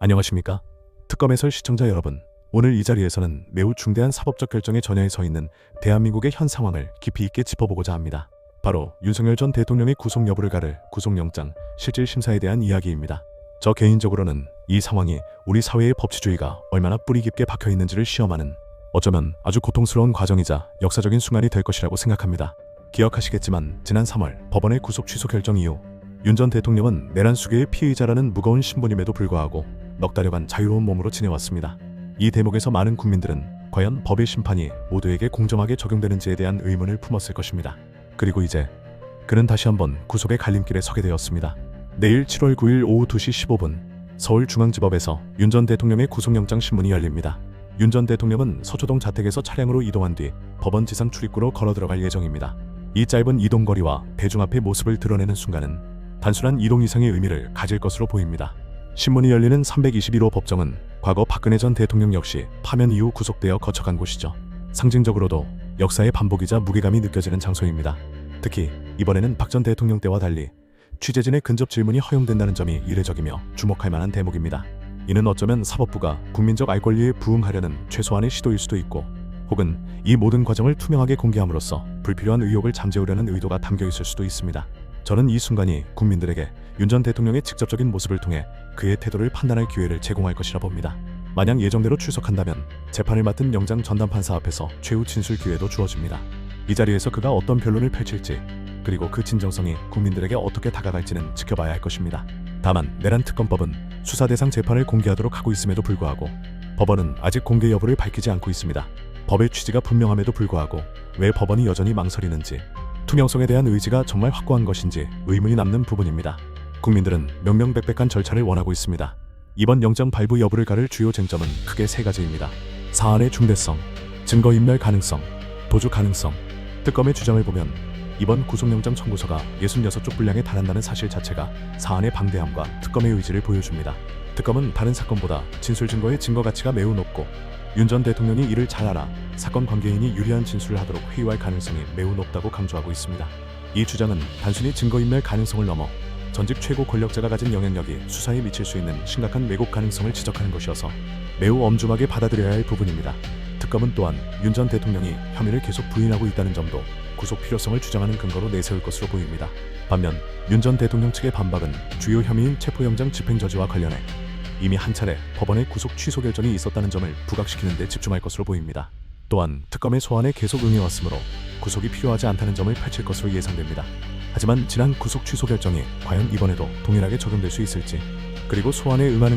안녕하십니까? 특검해설 시청자 여러분, 오늘 이 자리에서는 매우 중대한 사법적 결정의 전야에 서 있는 대한민국의 현 상황을 깊이 있게 짚어보고자 합니다. 바로 윤석열 전 대통령의 구속 여부를 가를 구속영장 실질심사에 대한 이야기입니다. 저 개인적으로는 이 상황이 우리 사회의 법치주의가 얼마나 뿌리 깊게 박혀 있는지를 시험하는, 어쩌면 아주 고통스러운 과정이자 역사적인 순간이 될 것이라고 생각합니다. 기억하시겠지만 지난 3월 법원의 구속 취소 결정 이후 윤 전 대통령은 내란 수괴의 피의자라는 무거운 신분임에도 불구하고 넉 달여간 자유로운 몸으로 지내왔습니다. 이 대목에서 많은 국민들은 과연 법의 심판이 모두에게 공정하게 적용되는지에 대한 의문을 품었을 것입니다. 그리고 이제 그는 다시 한번 구속의 갈림길에 서게 되었습니다. 내일 7월 9일 오후 2시 15분 서울중앙지법에서 윤 전 대통령의 구속영장 심문이 열립니다. 윤 전 대통령은 서초동 자택에서 차량으로 이동한 뒤 법원 지상 출입구로 걸어 들어갈 예정입니다. 이 짧은 이동거리와 대중 앞의 모습을 드러내는 순간은 단순한 이동 이상의 의미를 가질 것으로 보입니다. 신문이 열리는 321호 법정은 과거 박근혜 전 대통령 역시 파면 이후 구속되어 거쳐간 곳이죠. 상징적으로도 역사의 반복이자 무게감이 느껴지는 장소입니다. 특히 이번에는 박 전 대통령 때와 달리 취재진의 근접 질문이 허용된다는 점이 이례적이며 주목할 만한 대목입니다. 이는 어쩌면 사법부가 국민적 알 권리에 부응하려는 최소한의 시도일 수도 있고, 혹은 이 모든 과정을 투명하게 공개함으로써 불필요한 의혹을 잠재우려는 의도가 담겨 있을 수도 있습니다. 저는 이 순간이 국민들에게 윤 전 대통령의 직접적인 모습을 통해 그의 태도를 판단할 기회를 제공할 것이라 봅니다. 만약 예정대로 출석한다면 재판을 맡은 영장 전담판사 앞에서 최후 진술 기회도 주어집니다. 이 자리에서 그가 어떤 변론을 펼칠지, 그리고 그 진정성이 국민들에게 어떻게 다가갈지는 지켜봐야 할 것입니다. 다만 내란 특검법은 수사 대상 재판을 공개하도록 하고 있음에도 불구하고 법원은 아직 공개 여부를 밝히지 않고 있습니다. 법의 취지가 분명함에도 불구하고 왜 법원이 여전히 망설이는지, 투명성에 대한 의지가 정말 확고한 것인지 의문이 남는 부분입니다. 국민들은 명명백백한 절차를 원하고 있습니다. 이번 영장 발부 여부를 가를 주요 쟁점은 크게 세 가지입니다. 사안의 중대성, 증거인멸 가능성, 도주 가능성. 특검의 주장을 보면 이번 구속영장 청구서가 66쪽 분량에 달한다는 사실 자체가 사안의 방대함과 특검의 의지를 보여줍니다. 특검은 다른 사건보다 진술 증거의 증거 가치가 매우 높고 윤 전 대통령이 이를 잘 알아 사건 관계인이 유리한 진술을 하도록 회유할 가능성이 매우 높다고 강조하고 있습니다. 이 주장은 단순히 증거인멸 가능성을 넘어 전직 최고 권력자가 가진 영향력이 수사에 미칠 수 있는 심각한 왜곡 가능성을 지적하는 것이어서 매우 엄중하게 받아들여야 할 부분입니다. 특검은 또한 윤 전 대통령이 혐의를 계속 부인하고 있다는 점도 구속 필요성을 주장하는 근거로 내세울 것으로 보입니다. 반면 윤 전 대통령 측의 반박은 주요 혐의인 체포영장 집행저지와 관련해 이미 한 차례 법원의 구속 취소 결정이 있었다는 점을 부각시키는 데 집중할 것으로 보입니다. 또한 특검의 소환에 계속 응해왔으므로 구속이 필요하지 않다는 점을 펼칠 것으로 예상됩니다. 하지만 지난 구속 취소 결정이 과연 이번에도 동일하게 적용될 수 있을지, 그리고 소환에 응하는 것